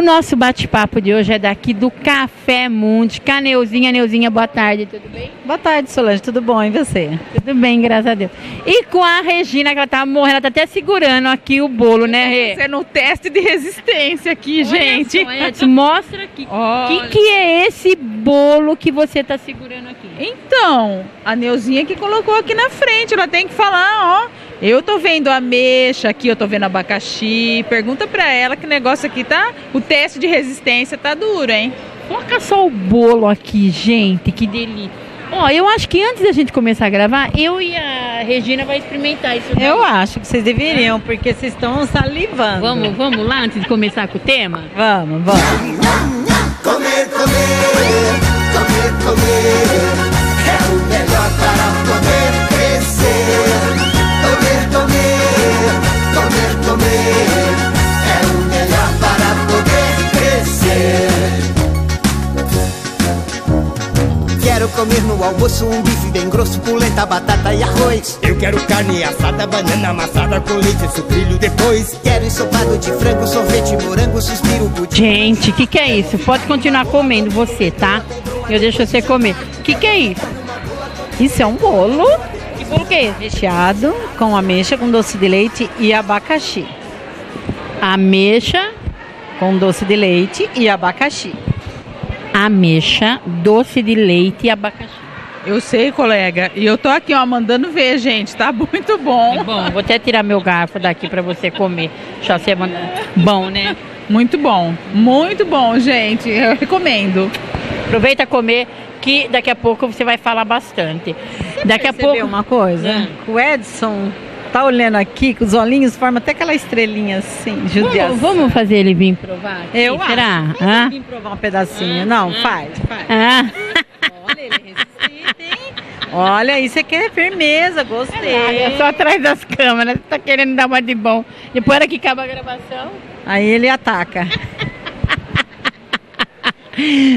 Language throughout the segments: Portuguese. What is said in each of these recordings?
O nosso bate-papo de hoje é daqui do Café Mundi. Com a Neuzinha. Neuzinha, boa tarde, tudo bem? Boa tarde, Solange, tudo bom? E você? Tudo bem, graças a Deus. E com a Regina, que ela tá morrendo, ela tá até segurando aqui o bolo, né, Rê? Fazendo um teste de resistência aqui, gente. Só, Edson, mostra aqui. O que é esse bolo que você tá segurando aqui? Então, a Neuzinha que colocou aqui na frente, ela tem que falar, ó. Eu tô vendo ameixa aqui, eu tô vendo abacaxi. Pergunta pra ela que negócio aqui tá... O teste de resistência tá duro, hein? Coloca só o bolo aqui, gente, que delícia. Ó, eu acho que antes da gente começar a gravar, eu e a Regina vai experimentar isso daí. Eu acho que vocês deveriam, porque vocês estão salivando. Vamos lá, antes de começar com o tema? Vamos. Comer, é o melhor para poder crescer. Comer, é o melhor para poder crescer. Quero comer no almoço um bife bem grosso, polenta, batata e arroz. Eu quero carne assada, banana amassada com leite, sucrilho depois. Quero ensopado de frango, sorvete, morango, suspiro, pudim. Gente, o que é isso? Pode continuar comendo você, tá? Eu deixo você comer. O que é isso? Isso é um bolo Que bolo que é esse? recheado com ameixa, com doce de leite e abacaxi. Ameixa, Com doce de leite e abacaxi. doce de leite e abacaxi. Eu sei, colega. E eu tô aqui, ó, mandando ver, gente. Tá muito bom. Bom, vou até tirar meu garfo daqui pra você comer. Deixa você mandar. Bom, né? Muito bom, gente. Eu recomendo. Aproveita comer, que daqui a pouco você vai falar bastante. Daqui a pouco. Uma coisa? O Edson tá olhando aqui, com os olhinhos, forma até aquela estrelinha assim, judiação. Vamos fazer ele vir provar aqui? Eu Será? acho. Vamos vir provar um pedacinho. Não, faz. Ah. Olha, ele resiste, hein? Olha, isso aqui é firmeza, gostei. É só atrás das câmeras, você tá querendo dar uma de bom. Depois hora que acaba a gravação. Aí ele ataca.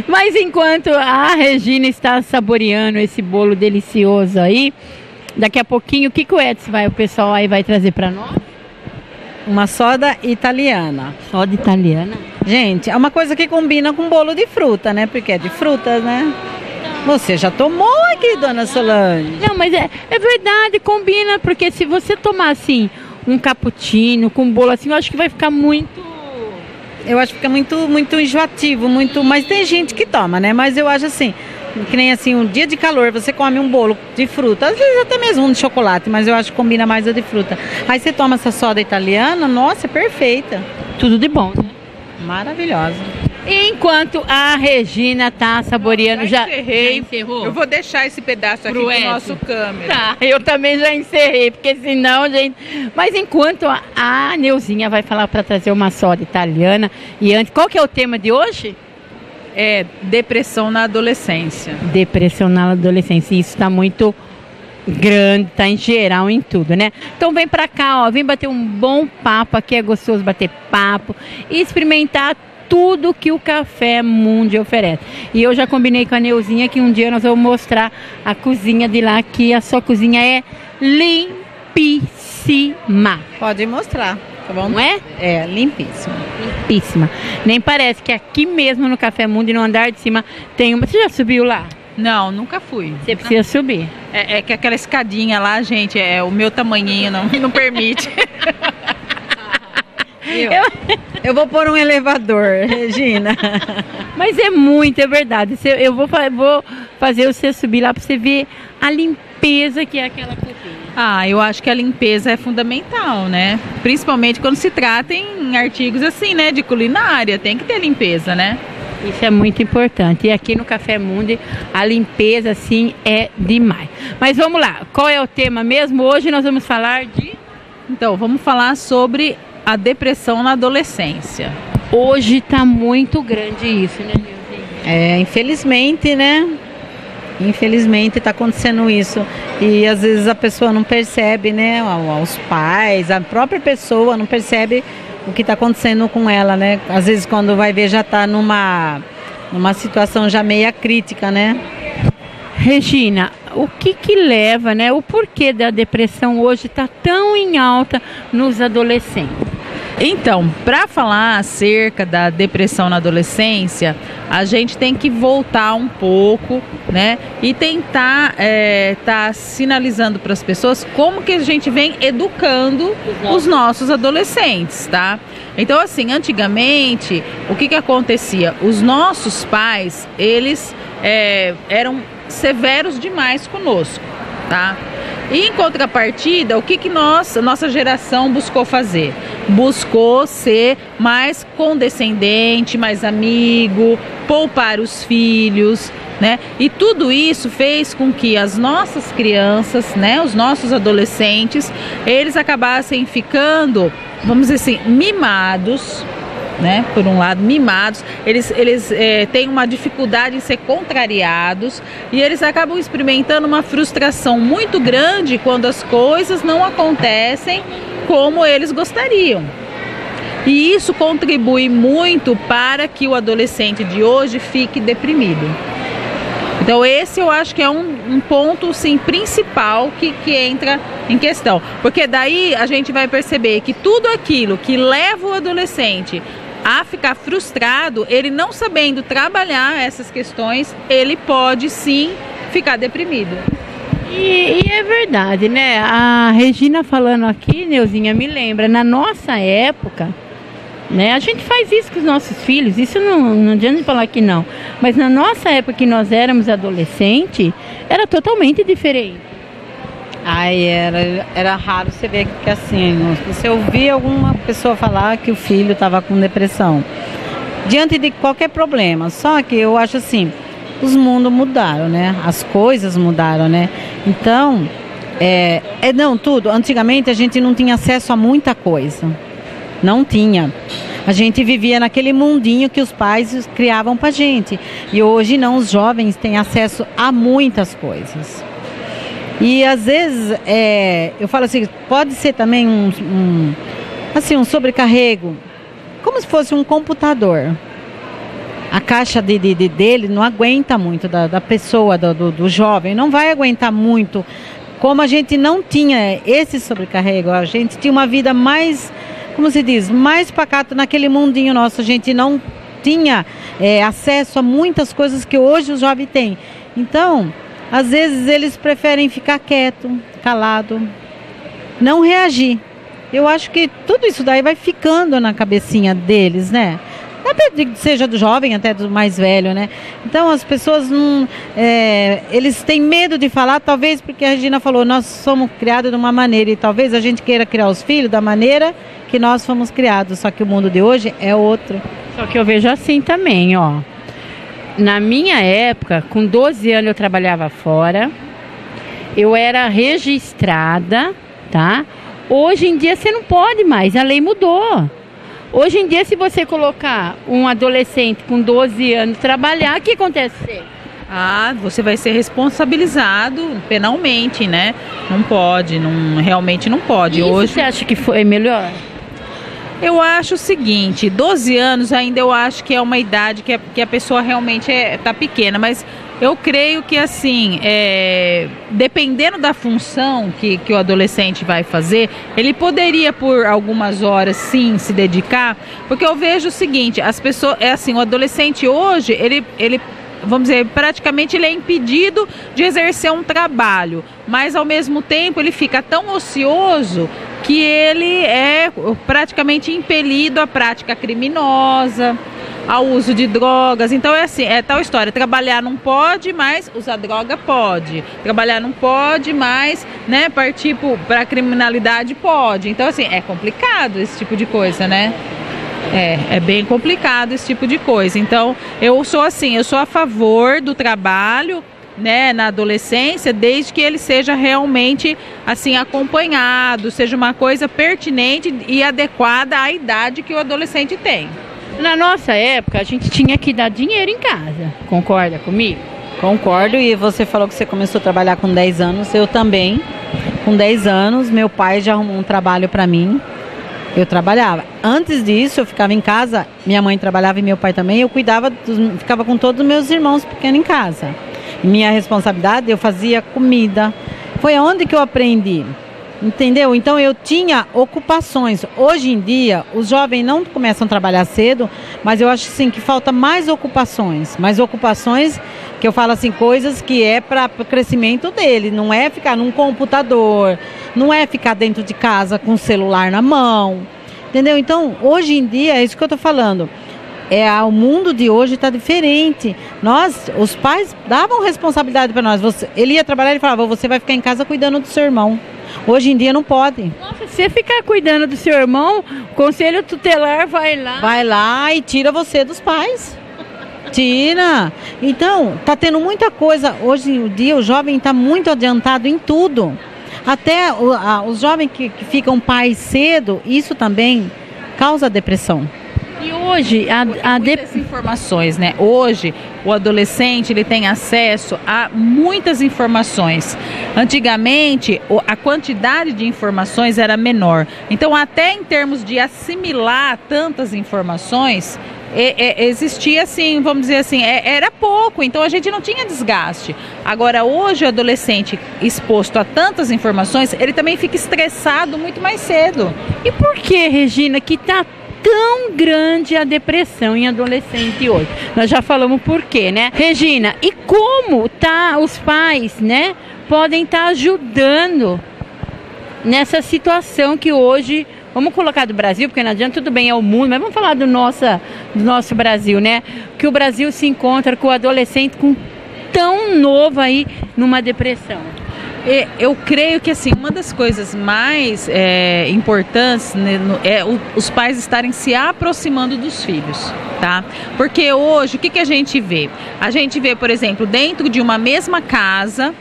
Mas enquanto a Regina está saboreando esse bolo delicioso aí, daqui a pouquinho, o que o Edson o pessoal aí vai trazer pra nós? Uma soda italiana. Soda italiana? Gente, é uma coisa que combina com bolo de fruta, né? Porque é de frutas, né? Você já tomou aqui, dona Solange? Não, mas é verdade, combina, porque se você tomar assim, um cappuccino com bolo assim, eu acho que vai ficar muito... Eu acho que fica muito enjoativo, mas tem gente que toma, né? Mas eu acho assim, que nem assim, um dia de calor, você come um bolo de fruta, às vezes até mesmo um de chocolate, mas eu acho que combina mais o de fruta. Aí você toma essa soda italiana, nossa, é perfeita. Tudo de bom, né? Maravilhosa. Enquanto a Regina tá saboreando, já encerrou? Eu vou deixar esse pedaço aqui pro nosso câmera. Tá, eu também já encerrei, porque senão, gente... Mas enquanto a Neuzinha vai falar para trazer uma soda italiana, e antes, qual que é o tema de hoje? É depressão na adolescência. Depressão na adolescência, isso tá muito grande, tá em geral em tudo, né? Então vem pra cá, ó, vem bater um bom papo, aqui é gostoso bater papo e experimentar tudo que o Café Mundi oferece. E eu já combinei com a Neuzinha que um dia nós vamos mostrar a cozinha de lá, que a sua cozinha é limpíssima. Pode mostrar, tá bom? Não é? É, limpíssima. Limpíssima. Nem parece que aqui mesmo no Café Mundi, no andar de cima, tem uma... Você já subiu lá? Não, nunca fui. Você precisa subir. É que aquela escadinha lá, gente, é o meu tamanhinho, não permite. Eu vou pôr um elevador, Regina. Mas é verdade. Eu vou fazer você subir lá para você ver a limpeza que é aquela cozinha. Ah, eu acho que a limpeza é fundamental, né? Principalmente quando se trata em artigos assim, né? De culinária, tem que ter limpeza, né? Isso é muito importante. E aqui no Café Mundi, a limpeza, assim, é demais. Mas vamos lá. Qual é o tema mesmo? Hoje nós vamos falar de... Então, vamos falar sobre a depressão na adolescência. Hoje tá muito grande isso, né, Neuzinha? É, infelizmente, né? Infelizmente tá acontecendo isso. E às vezes a pessoa não percebe, né? Os pais, a própria pessoa não percebe o que está acontecendo com ela, né? Às vezes quando vai ver já está numa situação já meia crítica, né? Regina, o que leva, né? O porquê da depressão hoje está tão em alta nos adolescentes? Então, para falar acerca da depressão na adolescência, a gente tem que voltar um pouco, né? E tentar tá sinalizando para as pessoas como que a gente vem educando os nossos adolescentes, tá? Então, assim, antigamente, o que acontecia? Os nossos pais, eles eram severos demais conosco, tá? E em contrapartida, o que nossa geração buscou fazer? Buscou ser mais condescendente, mais amigo, poupar os filhos, né? E tudo isso fez com que as nossas crianças, né, os nossos adolescentes, eles acabassem ficando, vamos dizer assim, mimados, né? Por um lado, mimados, eles têm uma dificuldade em ser contrariados e eles acabam experimentando uma frustração muito grande quando as coisas não acontecem como eles gostariam. E isso contribui muito para que o adolescente de hoje fique deprimido. Então esse eu acho que é um ponto, sim, principal que entra em questão. Porque daí a gente vai perceber que tudo aquilo que leva o adolescente a ficar frustrado, ele não sabendo trabalhar essas questões, ele pode sim ficar deprimido. E é verdade, né? A Regina falando aqui, Neuzinha, me lembra, na nossa época, né? A gente faz isso com os nossos filhos, isso não adianta de falar que não. Mas na nossa época que nós éramos adolescentes, era totalmente diferente. Ai, era raro você ver que assim, você ouvia alguma pessoa falar que o filho estava com depressão. Diante de qualquer problema. Só que eu acho assim, os mundos mudaram, né? As coisas mudaram, né? Então, não tudo. Antigamente a gente não tinha acesso a muita coisa. Não tinha. A gente vivia naquele mundinho que os pais criavam pra gente. E hoje não, os jovens têm acesso a muitas coisas. E às vezes, eu falo assim, pode ser também um sobrecarrego, como se fosse um computador. A caixa dele não aguenta muito, da pessoa, do jovem, não vai aguentar muito. Como a gente não tinha esse sobrecarrego, a gente tinha uma vida mais, como se diz, mais pacato naquele mundinho nosso. A gente não tinha acesso a muitas coisas que hoje o jovem tem. Então, às vezes eles preferem ficar quieto, calado, não reagir. Eu acho que tudo isso daí vai ficando na cabecinha deles, né? Até seja do jovem, até do mais velho, né? Então as pessoas eles têm medo de falar, talvez porque a Regina falou, nós somos criados de uma maneira e talvez a gente queira criar os filhos da maneira que nós fomos criados, só que o mundo de hoje é outro. Só que eu vejo assim também, ó. Na minha época, com 12 anos eu trabalhava fora, eu era registrada, tá? Hoje em dia você não pode mais, a lei mudou. Hoje em dia, se você colocar um adolescente com 12 anos trabalhar, o que acontece? Você vai ser responsabilizado penalmente, né? Não pode, realmente não pode. Isso hoje você acha que foi melhor? Eu acho o seguinte, 12 anos ainda eu acho que é uma idade que a pessoa realmente tá pequena, mas eu creio que assim, dependendo da função que o adolescente vai fazer, ele poderia por algumas horas sim se dedicar, porque eu vejo o seguinte, as pessoas, o adolescente hoje, ele vamos dizer, praticamente ele é impedido de exercer um trabalho, mas ao mesmo tempo ele fica tão ocioso que ele é praticamente impelido à prática criminosa, ao uso de drogas. Então é tal história, trabalhar não pode, mas usar droga pode, trabalhar não pode, mas né, partir para a criminalidade pode. Então assim, é complicado esse tipo de coisa, né? É bem complicado esse tipo de coisa. Então eu sou a favor do trabalho, né, na adolescência, desde que ele seja realmente assim acompanhado, seja uma coisa pertinente e adequada à idade que o adolescente tem. Na nossa época, a gente tinha que dar dinheiro em casa. Concorda comigo? Concordo, e você falou que você começou a trabalhar com 10 anos, eu também. Com 10 anos, meu pai já arrumou um trabalho para mim. Eu trabalhava. Antes disso, eu ficava em casa, minha mãe trabalhava e meu pai também, eu ficava com todos os meus irmãos pequenos em casa. Minha responsabilidade, eu fazia comida. Foi onde que eu aprendi, Entendeu? Então eu tinha ocupações. Hoje em dia, os jovens não começam a trabalhar cedo, mas eu acho sim que falta mais ocupações. Mais ocupações, que eu falo assim, coisas que é para o crescimento dele. Não é ficar num computador, não é ficar dentro de casa com o celular na mão. Entendeu? Então, hoje em dia, é isso que eu estou falando. O mundo de hoje está diferente. Nós, os pais, davam responsabilidade para nós. Ele ia trabalhar e falava, você vai ficar em casa cuidando do seu irmão. Hoje em dia não pode. Nossa, se você ficar cuidando do seu irmão, o conselho tutelar vai lá. Vai lá e tira você dos pais. Tira. Então, tá tendo muita coisa. Hoje em dia o jovem está muito adiantado em tudo. Até os jovens que ficam pais cedo, isso também causa depressão. E hoje, muitas informações, né? Hoje, o adolescente, ele tem acesso a muitas informações. Antigamente, a quantidade de informações era menor. Então, até em termos de assimilar tantas informações, existia assim, vamos dizer assim, era pouco, então a gente não tinha desgaste. Agora, hoje, o adolescente exposto a tantas informações, ele também fica estressado muito mais cedo. E por que, Regina, que está tão grande a depressão em adolescente hoje? Nós já falamos por quê, né? Regina, e como os pais, né, podem estar ajudando nessa situação que hoje, vamos colocar do Brasil, porque não adianta, tudo bem, é o mundo, mas vamos falar do nosso Brasil, né? Que o Brasil se encontra com o adolescente tão novo aí numa depressão. Eu creio que assim, uma das coisas mais importantes, né, é os pais estarem se aproximando dos filhos, tá? Porque hoje, o que a gente vê? A gente vê, por exemplo, dentro de uma mesma casa,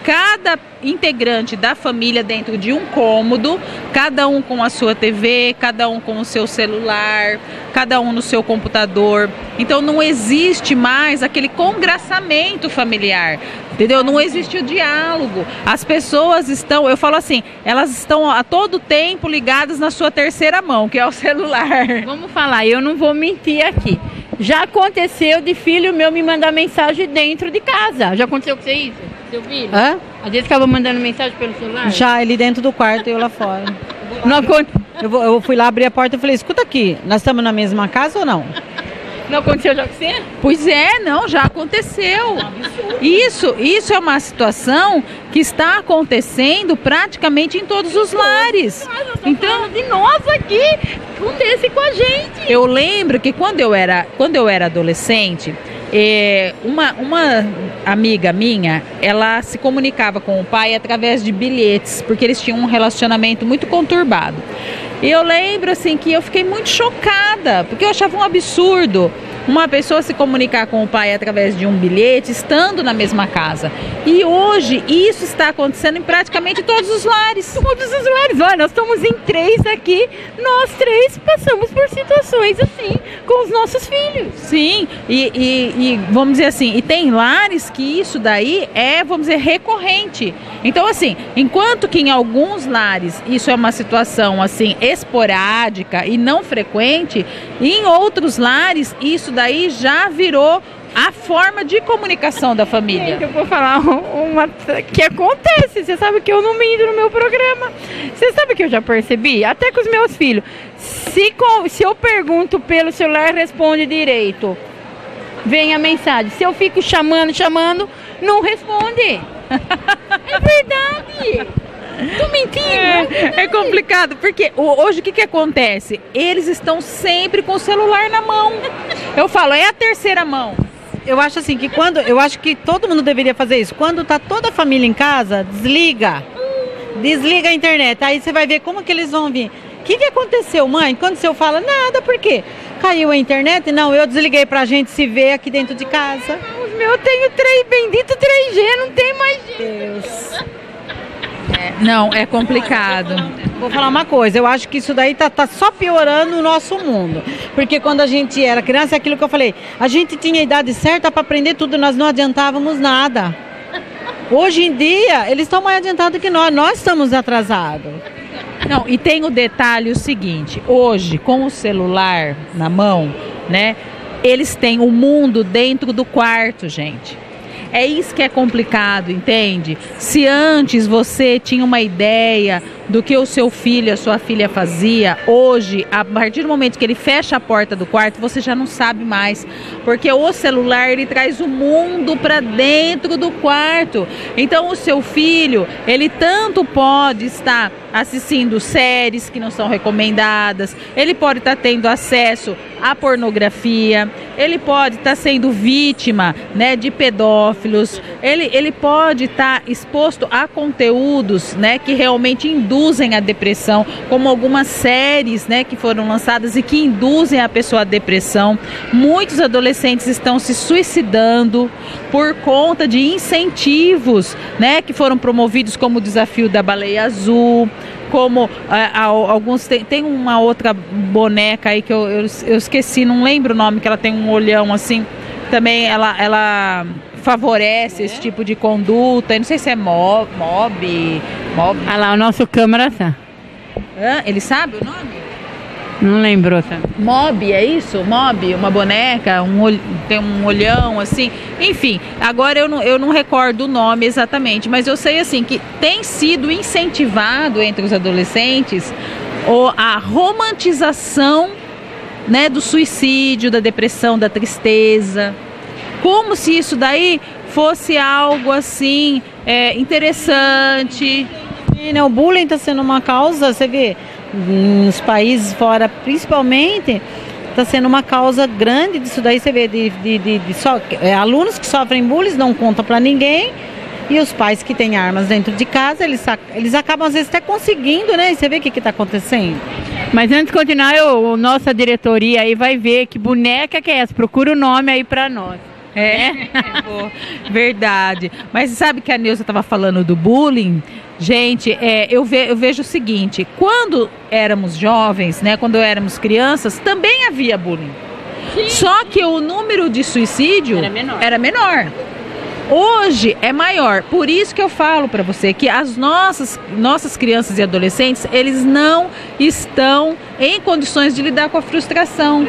cada integrante da família dentro de um cômodo, cada um com a sua TV, cada um com o seu celular, cada um no seu computador. Então não existe mais aquele congraçamento familiar, entendeu? Não existe o diálogo. As pessoas estão, eu falo assim, elas estão a todo tempo ligadas na sua terceira mão, que é o celular. Vamos falar, eu não vou mentir aqui. Já aconteceu de filho meu me mandar mensagem dentro de casa. Já aconteceu com você isso? Seu filho? Hã? Às vezes ficava mandando mensagem pelo celular? Já, ele dentro do quarto e eu lá fora. Não, Eu fui lá abrir a porta e falei, escuta aqui, nós estamos na mesma casa ou não? não aconteceu já com você? Pois é, não, já aconteceu. Isso é uma situação que está acontecendo praticamente em todos os lares. Então, de nós aqui, acontece com a gente. Eu lembro que quando eu era adolescente, uma amiga minha, ela se comunicava com o pai através de bilhetes, porque eles tinham um relacionamento muito conturbado. E eu lembro assim que eu fiquei muito chocada, porque eu achava um absurdo uma pessoa se comunicar com o pai através de um bilhete, estando na mesma casa. E hoje isso está acontecendo em praticamente todos os lares. Todos os lares. Olha, nós estamos em 3 aqui, nós 3 passamos por situações assim com os nossos filhos. Sim, e vamos dizer assim, e tem lares que isso daí é, vamos dizer, recorrente. Então assim, enquanto que em alguns lares isso é uma situação assim esporádica e não frequente, em outros lares isso daí já virou a forma de comunicação da família. Eu vou falar uma que acontece, você sabe que eu não minto no meu programa. Você sabe que eu já percebi, até com os meus filhos, se eu pergunto pelo celular, responde direito. Vem a mensagem. Se eu fico chamando, não responde. É verdade. Tô mentindo. É complicado, porque hoje o que acontece? Eles estão sempre com o celular na mão. Eu falo, é a terceira mão. Eu acho assim que eu acho que todo mundo deveria fazer isso. Quando tá toda a família em casa, desliga a internet. Aí você vai ver como que eles vão vir. O que aconteceu, mãe? Quando o senhor fala, nada, por quê? Caiu a internet? Não, eu desliguei pra gente se ver aqui dentro de casa. Os meus, eu tenho bendito 3G, não tem mais Deus. Não, é complicado. Vou falar uma coisa, eu acho que isso daí tá só piorando o nosso mundo. Porque quando a gente era criança, é aquilo que eu falei, a gente tinha a idade certa para aprender tudo, nós não adiantávamos nada. Hoje em dia, eles estão mais adiantados que nós estamos atrasados. Não, e tem o detalhe o seguinte, hoje, com o celular na mão, né, eles têm o mundo dentro do quarto, gente. É isso que é complicado, entende? Se antes você tinha uma ideia do que o seu filho, a sua filha fazia, hoje, a partir do momento que ele fecha a porta do quarto, você já não sabe mais, porque o celular, ele traz o mundo para dentro do quarto. Então o seu filho, ele tanto pode estar assistindo séries que não são recomendadas, ele pode estar tendo acesso à pornografia, ele pode estar sendo vítima, né, de pedófilos, ele pode estar exposto a conteúdos, né, que realmente induzem a depressão, como algumas séries, né, que foram lançadas e que induzem a pessoa à depressão. Muitos adolescentes estão se suicidando por conta de incentivos, né, que foram promovidos, como o desafio da baleia azul, como alguns tem uma outra boneca aí que eu esqueci, não lembro o nome, que ela tem um olhão assim, também ela favorece esse tipo de conduta. Eu não sei se é mob. Ah lá, o nosso câmera tá. Ele sabe o nome? Não lembrou, sabe? Mob, é isso? Mob, uma boneca, tem um olhão assim. Enfim, agora eu não recordo o nome exatamente, mas eu sei assim que tem sido incentivado entre os adolescentes a romantização, né, do suicídio, da depressão, da tristeza. Como se isso daí fosse algo assim interessante. O bullying está sendo uma causa, você vê, nos países fora principalmente, está sendo uma causa grande disso daí. Você vê alunos que sofrem bullying, não contam para ninguém, e os pais que têm armas dentro de casa, eles acabam às vezes até conseguindo, né? E você vê o que está acontecendo. Mas antes de continuar, nossa diretoria aí vai ver que boneca que é essa, procura o nome aí para nós. Verdade. Mas sabe que a Neuza estava falando do bullying? Gente, eu vejo o seguinte: quando éramos jovens, né, quando éramos crianças, também havia bullying. Sim. Só que o número de suicídio era menor. Hoje é maior. Por isso que eu falo para você que as nossas crianças e adolescentes, eles não estão em condições de lidar com a frustração.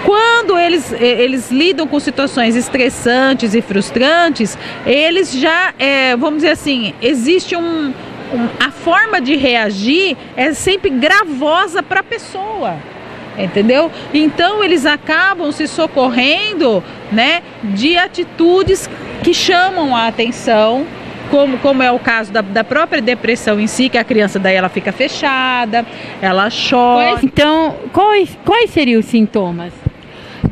Quando eles lidam com situações estressantes e frustrantes, eles já, vamos dizer assim, existe a forma de reagir é sempre gravosa para a pessoa, entendeu? Então eles acabam se socorrendo, né, de atitudes que chamam a atenção, como é o caso da própria depressão em si, que a criança daí ela fica fechada, ela chora. Então, quais seriam os sintomas?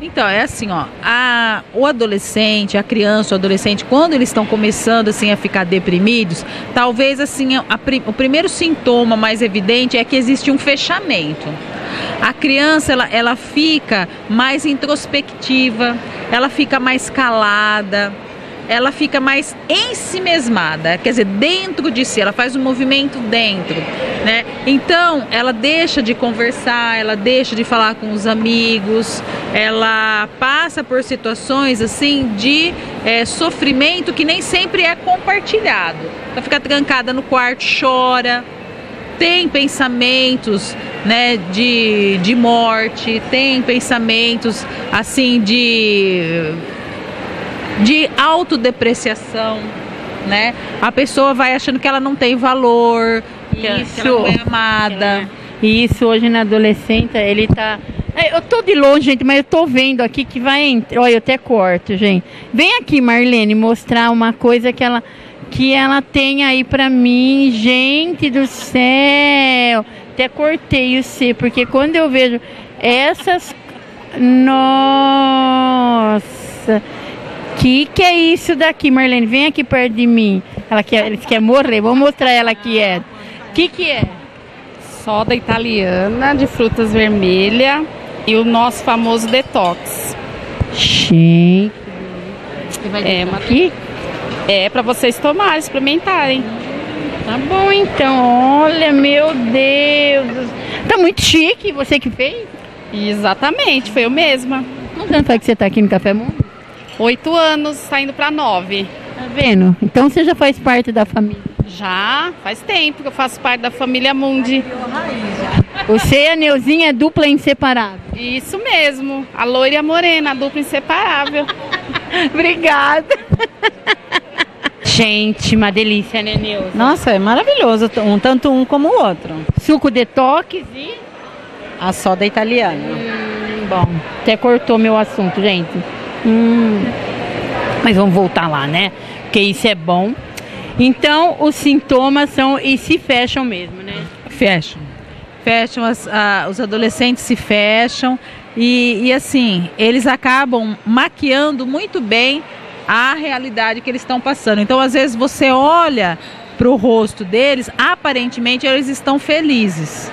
Então, é assim, ó, o adolescente, a criança, o adolescente, quando eles estão começando assim a ficar deprimidos, talvez assim, o primeiro sintoma mais evidente é que existe um fechamento. A criança, ela fica mais introspectiva, ela fica mais calada, ela fica mais ensimesmada, quer dizer, dentro de si, ela faz um movimento dentro, né? Então, ela deixa de conversar, ela deixa de falar com os amigos, ela passa por situações assim de sofrimento que nem sempre é compartilhado. Ela fica trancada no quarto, chora, tem pensamentos, né, de morte, tem pensamentos assim de autodepreciação, né? A pessoa vai achando que ela não tem valor, que ela não é amada. E isso hoje na adolescente, ele tá... Eu tô de longe, gente, mas eu tô vendo aqui que vai entrar... Olha, eu até corto, gente. Vem aqui, Marlene, mostrar uma coisa que ela tem aí pra mim. Gente do céu! Até cortei o C, porque quando eu vejo essas... Nossa... Que é isso daqui, Marlene? Vem aqui perto de mim. Eles querem morrer. Vamos mostrar ela que é. O que é? Soda italiana de frutas vermelhas e o nosso famoso detox. Gente. Aqui? É para vocês tomarem, experimentarem. Tá bom, então. Olha, meu Deus. Tá muito chique. Você que fez? Exatamente, foi eu mesma. Quantos anos faz que você tá aqui no Café Mundo? 8 anos, tá indo para 9. Tá vendo? Então você já faz parte da família? Já, faz tempo que eu faço parte da família Mundi. Você e a Neuzinha é dupla inseparável. Isso mesmo, a loira e a morena, a dupla inseparável. Obrigada. Gente, uma delícia, né, Neuza? Nossa, é maravilhoso, tanto um como o outro. Suco detox e... A soda italiana. Bom, até cortou meu assunto, gente. Mas vamos voltar lá, né? Porque isso é bom. Então, os sintomas são e se fecham mesmo, né? Fecham, os adolescentes se fecham e assim, eles acabam maquiando muito bem a realidade que eles estão passando. Então, às vezes, você olha para o rosto deles, aparentemente eles estão felizes.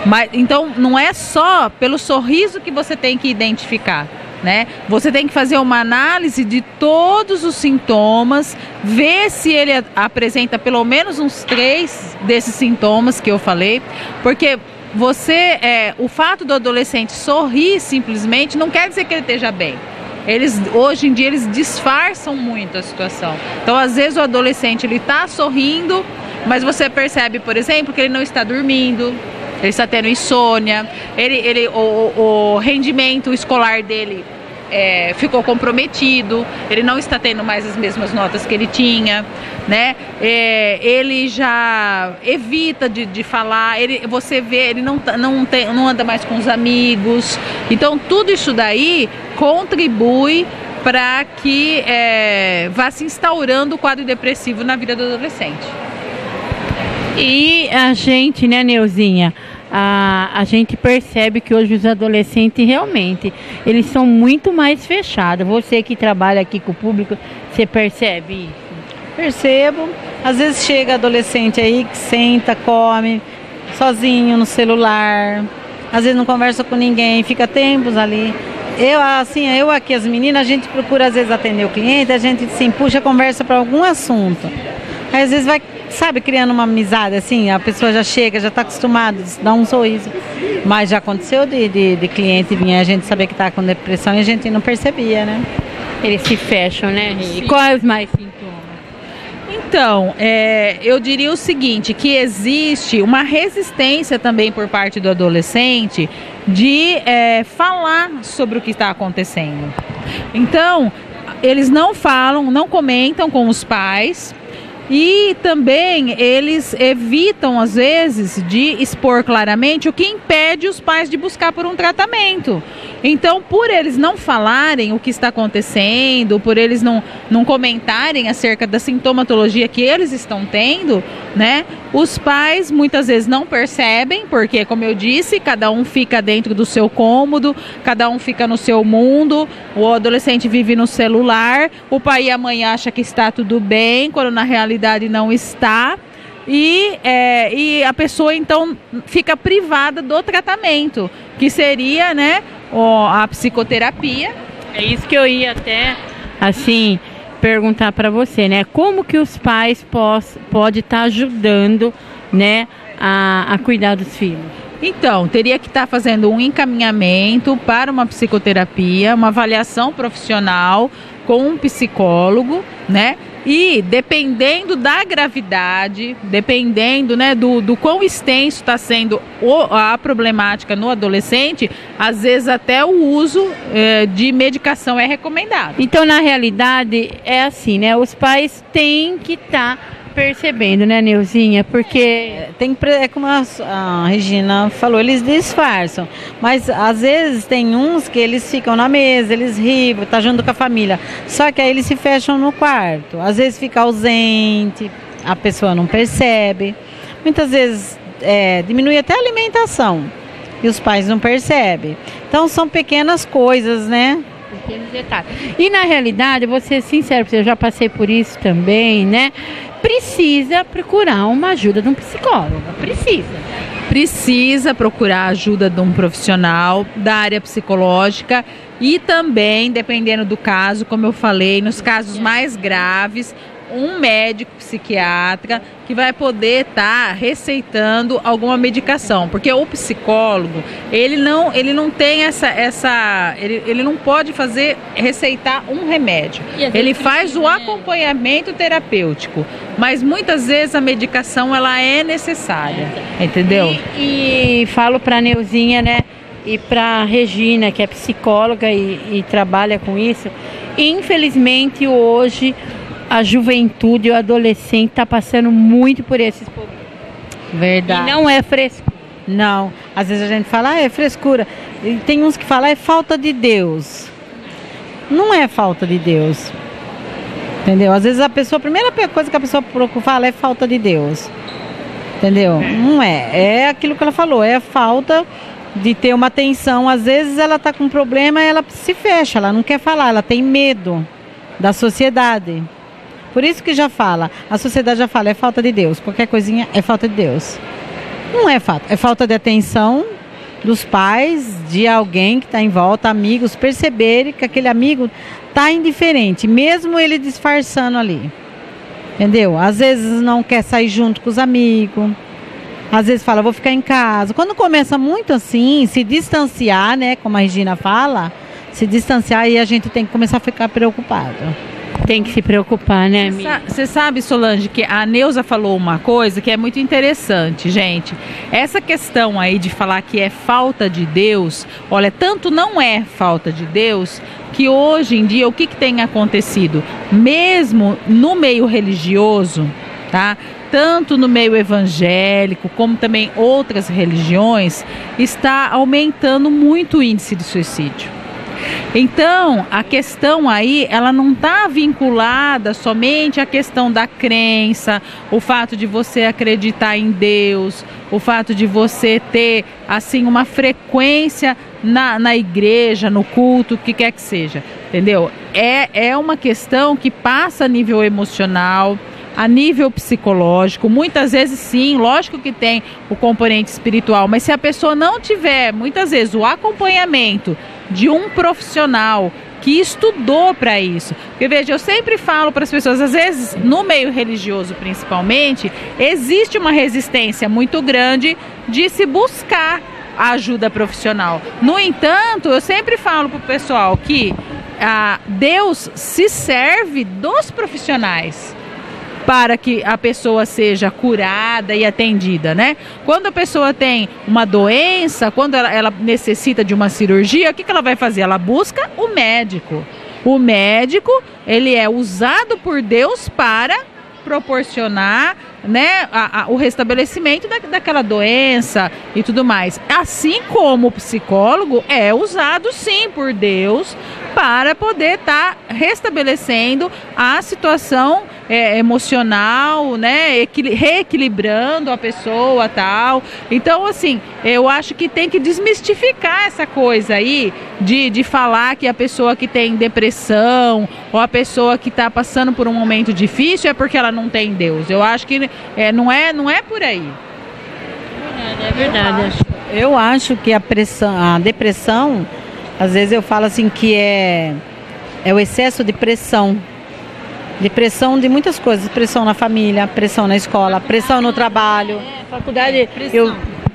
Mas, então, não é só pelo sorriso que você tem que identificar, né? Você tem que fazer uma análise de todos os sintomas, ver se ele apresenta pelo menos uns 3 desses sintomas que eu falei, porque o fato do adolescente sorrir simplesmente não quer dizer que ele esteja bem. Hoje em dia eles disfarçam muito a situação. Então, às vezes o adolescente ele está sorrindo, mas você percebe, por exemplo, que ele não está dormindo. Ele está tendo insônia, o rendimento escolar dele ficou comprometido, ele não está tendo mais as mesmas notas que ele tinha, né? Ele já evita de falar, você vê, ele não anda mais com os amigos. Então, tudo isso daí contribui para que vá se instaurando o quadro depressivo na vida do adolescente. E a gente, né, Neuzinha? A gente percebe que hoje os adolescentes realmente, eles são muito mais fechados. Você que trabalha aqui com o público, você percebe isso? Percebo. Às vezes chega adolescente aí que senta, come, sozinho no celular. Às vezes não conversa com ninguém, fica tempos ali. Eu aqui, as meninas, a gente procura às vezes atender o cliente, a gente assim, puxa a conversa para algum assunto. Aí às vezes vai, sabe, criando uma amizade, assim, a pessoa já chega, já está acostumada, dá um sorriso. Mas já aconteceu de cliente vir a gente saber que está com depressão e a gente não percebia, né? Eles se fecham, né? E quais mais sintomas? Então, eu diria o seguinte, que existe uma resistência também por parte do adolescente de falar sobre o que está acontecendo. Então, eles não falam, não comentam com os pais. E também eles evitam, às vezes, de expor claramente, o que impede os pais de buscar por um tratamento. Então, por eles não falarem o que está acontecendo, por eles não comentarem acerca da sintomatologia que eles estão tendo, né? Os pais muitas vezes não percebem, porque, como eu disse, cada um fica dentro do seu cômodo, cada um fica no seu mundo, o adolescente vive no celular, o pai e a mãe acham que está tudo bem, quando na realidade não está, e a pessoa então fica privada do tratamento, que seria, né, a psicoterapia. É isso que eu ia até, assim, perguntar para você, né? Como que os pais podem estar ajudando, né, a cuidar dos filhos? Então, teria que estar fazendo um encaminhamento para uma psicoterapia, uma avaliação profissional com um psicólogo, né? E dependendo da gravidade, dependendo, né, do quão extenso está sendo a problemática no adolescente, às vezes até o uso de medicação é recomendado. Então, na realidade, é assim, né? Os pais têm que estar percebendo, né, Neuzinha? Porque como a Regina falou, eles disfarçam, mas às vezes tem uns que eles ficam na mesa, eles riem, tá junto com a família, só que aí eles se fecham no quarto, às vezes fica ausente, a pessoa não percebe, muitas vezes diminui até a alimentação e os pais não percebem. Então são pequenas coisas, né? Pequenos detalhes. E na realidade, vou ser sincero, eu já passei por isso também, né? Precisa procurar uma ajuda de um psicólogo. Precisa procurar a ajuda de um profissional da área psicológica e também, dependendo do caso, como eu falei, nos casos mais graves, um médico psiquiatra que vai poder estar receitando alguma medicação, porque o psicólogo, ele não tem ele não pode receitar um remédio. Ele faz o acompanhamento terapêutico, mas muitas vezes a medicação ela é necessária, entendeu? E falo para a Neuzinha, né, e para a Regina, que é psicóloga e trabalha com isso, infelizmente hoje a juventude, o adolescente está passando muito por esses problemas. Verdade. E não é frescura. Não, às vezes a gente fala, é frescura. E tem uns que falam, é falta de Deus. Não é falta de Deus. Entendeu? Às vezes a primeira coisa que a pessoa fala é falta de Deus. Entendeu? Não é. É aquilo que ela falou, é a falta de ter uma atenção. Às vezes ela está com um problema, ela se fecha, ela não quer falar, ela tem medo da sociedade. Por isso que a sociedade já fala, é falta de Deus. Qualquer coisinha é falta de Deus. Não é falta, é falta de atenção dos pais, de alguém que está em volta, amigos, perceberem que aquele amigo está indiferente, mesmo ele disfarçando ali. Entendeu? Às vezes não quer sair junto com os amigos, às vezes fala, vou ficar em casa. Quando começa muito assim, se distanciar, né, como a Regina fala, se distanciar, e a gente tem que começar a ficar preocupado. Tem que se preocupar, né, amiga? Você sabe, Solange, que a Neuza falou uma coisa que é muito interessante, gente. Essa questão aí de falar que é falta de Deus, olha, tanto não é falta de Deus, que hoje em dia o que tem acontecido? Mesmo no meio religioso, tá? Tanto no meio evangélico, como também outras religiões, está aumentando muito o índice de suicídio. Então, a questão aí, ela não está vinculada somente à questão da crença, o fato de você acreditar em Deus, o fato de você ter, assim, uma frequência na igreja, no culto, o que quer que seja, entendeu? É uma questão que passa a nível emocional, a nível psicológico, muitas vezes sim, lógico que tem o componente espiritual, mas se a pessoa não tiver, muitas vezes, o acompanhamento de um profissional que estudou para isso, porque veja, eu sempre falo para as pessoas, às vezes no meio religioso principalmente, existe uma resistência muito grande de se buscar a ajuda profissional. No entanto, eu sempre falo para o pessoal que Deus se serve dos profissionais para que a pessoa seja curada e atendida, né? Quando a pessoa tem uma doença, quando ela necessita de uma cirurgia, o que ela vai fazer? Ela busca o médico. O médico, ele é usado por Deus para proporcionar, né, o restabelecimento daquela doença e tudo mais. Assim como o psicólogo é usado sim por Deus para poder estar restabelecendo a situação emocional, né, reequilibrando a pessoa, tal. Então, assim, eu acho que tem que desmistificar essa coisa aí de falar que a pessoa que tem depressão ou a pessoa que está passando por um momento difícil é porque ela não tem Deus. Eu acho que não é por aí. É verdade. Eu acho que a depressão, às vezes eu falo assim que é o excesso de pressão. Pressão de muitas coisas, pressão na família, pressão na escola, pressão no trabalho. Faculdade,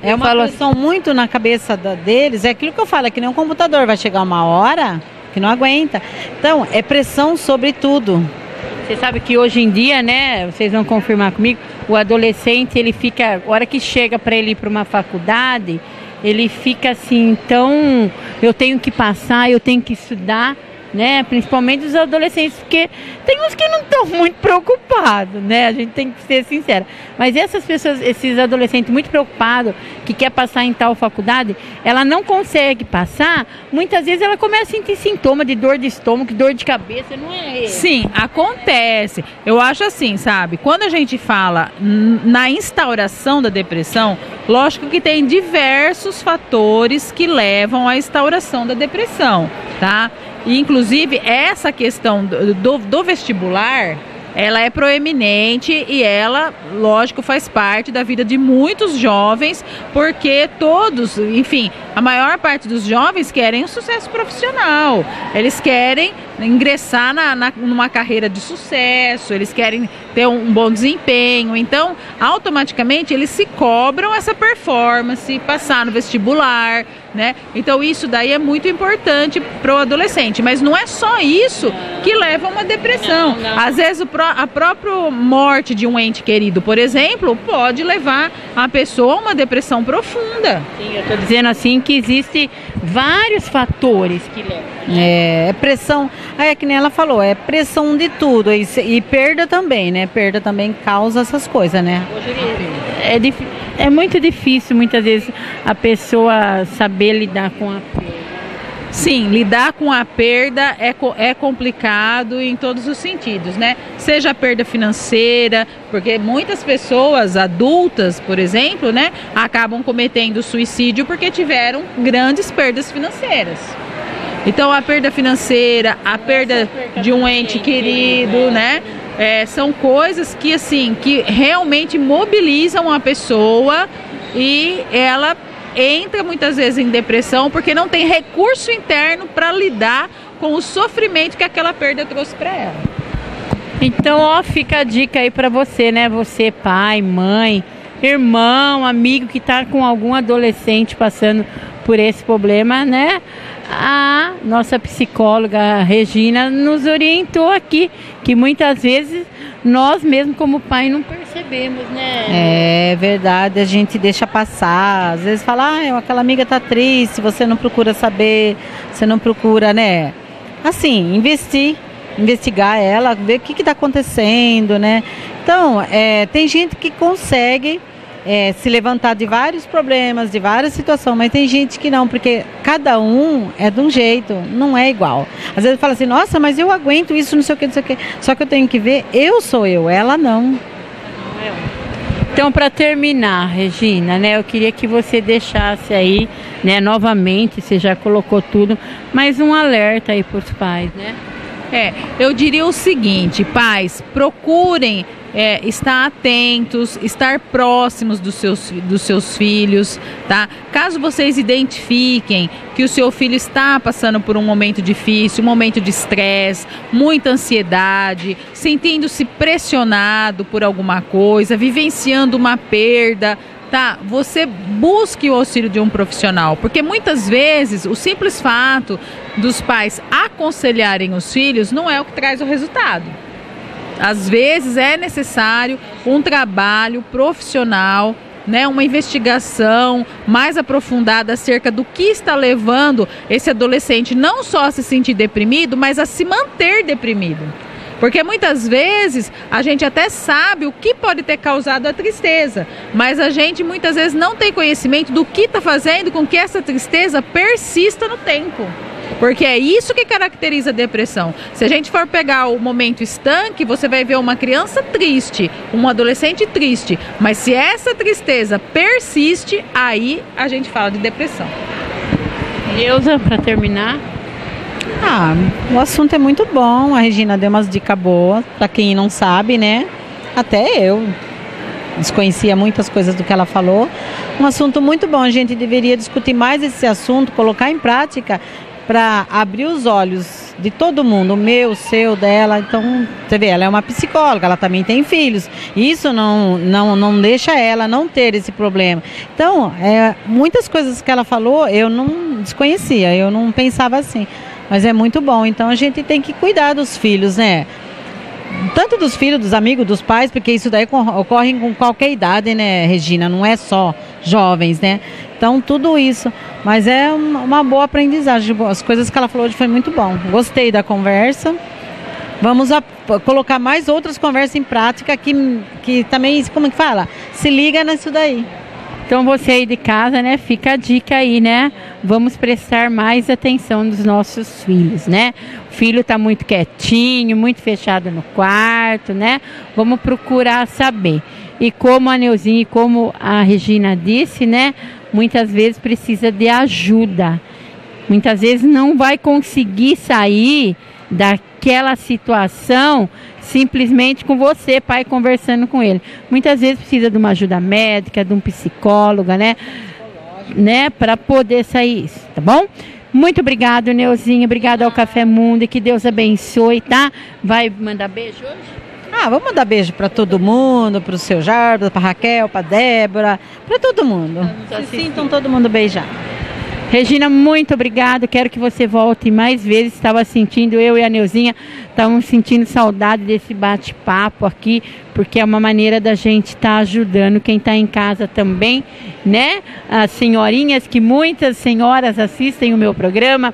é uma pressão muito na cabeça deles, é aquilo que eu falo, é que nem um computador, vai chegar uma hora que não aguenta. Então, é pressão sobre tudo. Você sabe que hoje em dia, né, vocês vão confirmar comigo, o adolescente, ele fica, a hora que chega para ele ir para uma faculdade, ele fica assim, então, eu tenho que passar, eu tenho que estudar, né, principalmente os adolescentes, porque tem uns que não estão muito preocupados, né, a gente tem que ser sincera, mas essas pessoas, esses adolescentes muito preocupados, que quer passar em tal faculdade, ela não consegue passar, muitas vezes ela começa a sentir sintoma de dor de estômago, dor de cabeça, não é? Sim, acontece, eu acho assim, sabe, quando a gente fala na instauração da depressão, lógico que tem diversos fatores que levam à instauração da depressão, tá? E, inclusive, essa questão do vestibular, ela é proeminente e ela, lógico, faz parte da vida de muitos jovens, porque todos, enfim, a maior parte dos jovens querem um sucesso profissional. Eles querem ingressar numa carreira de sucesso, eles querem ter um bom desempenho, então automaticamente eles se cobram essa performance, passar no vestibular, né? Então isso daí é muito importante para o adolescente, mas não é só isso que leva a uma depressão. Às vezes a própria morte de um ente querido, por exemplo, pode levar a pessoa a uma depressão profunda. Sim, eu estou dizendo assim que existem vários fatores que levam. É pressão, é que nem ela falou, é pressão de tudo e perda também, né? Perda também causa essas coisas, né? É muito difícil muitas vezes a pessoa saber lidar com a perda. Sim, lidar com a perda é complicado em todos os sentidos, né? Seja a perda financeira, porque muitas pessoas adultas, por exemplo, né, acabam cometendo suicídio porque tiveram grandes perdas financeiras. Então a perda financeira, a perda de um ente querido, né? São coisas que assim, que realmente mobilizam a pessoa e ela entra muitas vezes em depressão porque não tem recurso interno para lidar com o sofrimento que aquela perda trouxe para ela. Então, ó, fica a dica aí para você, né? Você, pai, mãe, irmão, amigo que está com algum adolescente passando por esse problema, né? A nossa psicóloga Regina nos orientou aqui que muitas vezes nós mesmo como pai não percebemos, né? É verdade, a gente deixa passar, às vezes fala, aquela amiga tá triste, você não procura saber, você não procura, né? Assim, investigar ela, ver o que está acontecendo, né? Então, tem gente que consegue se levantar de vários problemas, de várias situações, mas tem gente que não, porque cada um é de um jeito, não é igual. Às vezes fala assim, nossa, mas eu aguento isso, não sei o que, não sei o que. Só que eu tenho que ver, eu sou eu, ela não. Então, para terminar, Regina, né, eu queria que você deixasse aí, né, novamente, você já colocou tudo, mas um alerta aí para os pais, né? Eu diria o seguinte, pais, procurem estar atentos, estar próximos dos seus filhos, tá? Caso vocês identifiquem que o seu filho está passando por um momento difícil, um momento de estresse, muita ansiedade, sentindo-se pressionado por alguma coisa, vivenciando uma perda, tá? Você busque o auxílio de um profissional, porque muitas vezes o simples fato dos pais aconselharem os filhos não é o que traz o resultado. Às vezes é necessário um trabalho profissional, né, uma investigação mais aprofundada acerca do que está levando esse adolescente não só a se sentir deprimido, mas a se manter deprimido. Porque muitas vezes a gente até sabe o que pode ter causado a tristeza, mas a gente muitas vezes não tem conhecimento do que está fazendo com que essa tristeza persista no tempo. Porque é isso que caracteriza a depressão. Se a gente for pegar o momento estanque, você vai ver uma criança triste, um adolescente triste. Mas se essa tristeza persiste, aí a gente fala de depressão. Neuza, para terminar. O assunto é muito bom, a Regina deu umas dicas boas, para quem não sabe, né? Até eu desconhecia muitas coisas do que ela falou. Um assunto muito bom, a gente deveria discutir mais esse assunto, colocar em prática para abrir os olhos de todo mundo, o meu, o seu, dela. Então, você vê, ela é uma psicóloga, ela também tem filhos. Isso não deixa ela não ter esse problema. Então, muitas coisas que ela falou, eu não desconhecia, eu não pensava assim. Mas é muito bom, então a gente tem que cuidar dos filhos, né? Tanto dos filhos, dos amigos, dos pais, porque isso daí ocorre com qualquer idade, né, Regina? Não é só jovens, né? Então, tudo isso. Mas é uma boa aprendizagem. As coisas que ela falou hoje foi muito bom. Gostei da conversa. Vamos colocar mais outras conversas em prática que também, como que fala? Se liga nisso daí. Então você aí de casa, né, fica a dica aí, né? Vamos prestar mais atenção nos nossos filhos, né? O filho tá muito quietinho, muito fechado no quarto, né? Vamos procurar saber. E como a Neuzinha e como a Regina disse, né? Muitas vezes precisa de ajuda. Muitas vezes não vai conseguir sair daquela situação simplesmente com você, pai, conversando com ele. Muitas vezes precisa de uma ajuda médica, de um psicólogo, né? Para poder sair isso, tá bom? Muito obrigado, Neuzinha. Obrigado ao Café Mundo e que Deus abençoe, tá? Vai mandar beijo hoje? Vamos mandar beijo para todo mundo, para o seu Jardim, para Raquel, para Débora, para todo mundo. Se sintam todo mundo beijar. Regina, muito obrigado. Quero que você volte mais vezes. Estava sentindo, eu e a Neuzinha, estávamos sentindo saudade desse bate-papo aqui, porque é uma maneira da gente estar ajudando quem está em casa também, né? As senhorinhas, que muitas senhoras assistem o meu programa.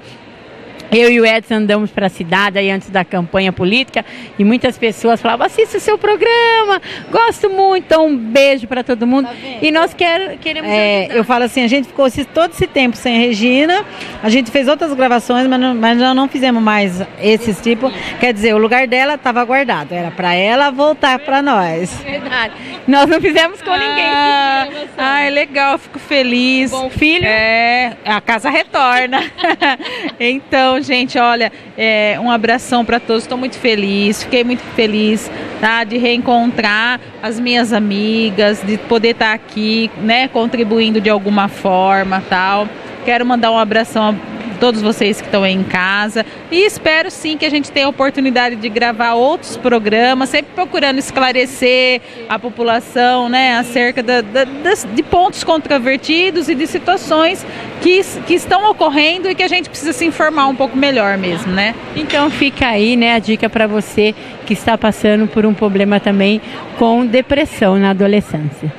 Eu e o Edson andamos para a cidade aí antes da campanha política e muitas pessoas falavam, assista o seu programa, gosto muito, então um beijo para todo mundo. Tá, e nós queremos ajudar. Eu falo assim, a gente ficou todo esse tempo sem a Regina, a gente fez outras gravações, mas nós não fizemos mais esse tipo, quer dizer, o lugar dela estava guardado, era para ela voltar para nós. Verdade, nós não fizemos com ninguém. É legal, fico feliz. Bom filho? A casa retorna. Então, gente, olha, um abração para todos, estou muito feliz, fiquei muito feliz, tá, de reencontrar as minhas amigas, de poder estar aqui, né, contribuindo de alguma forma, tal. Quero mandar um abração a todos vocês que estão aí em casa e espero sim que a gente tenha a oportunidade de gravar outros programas, sempre procurando esclarecer a população, né, acerca de pontos controvertidos e de situações que estão ocorrendo e que a gente precisa se informar um pouco melhor mesmo, né? Então fica aí, né, a dica para você que está passando por um problema também com depressão na adolescência.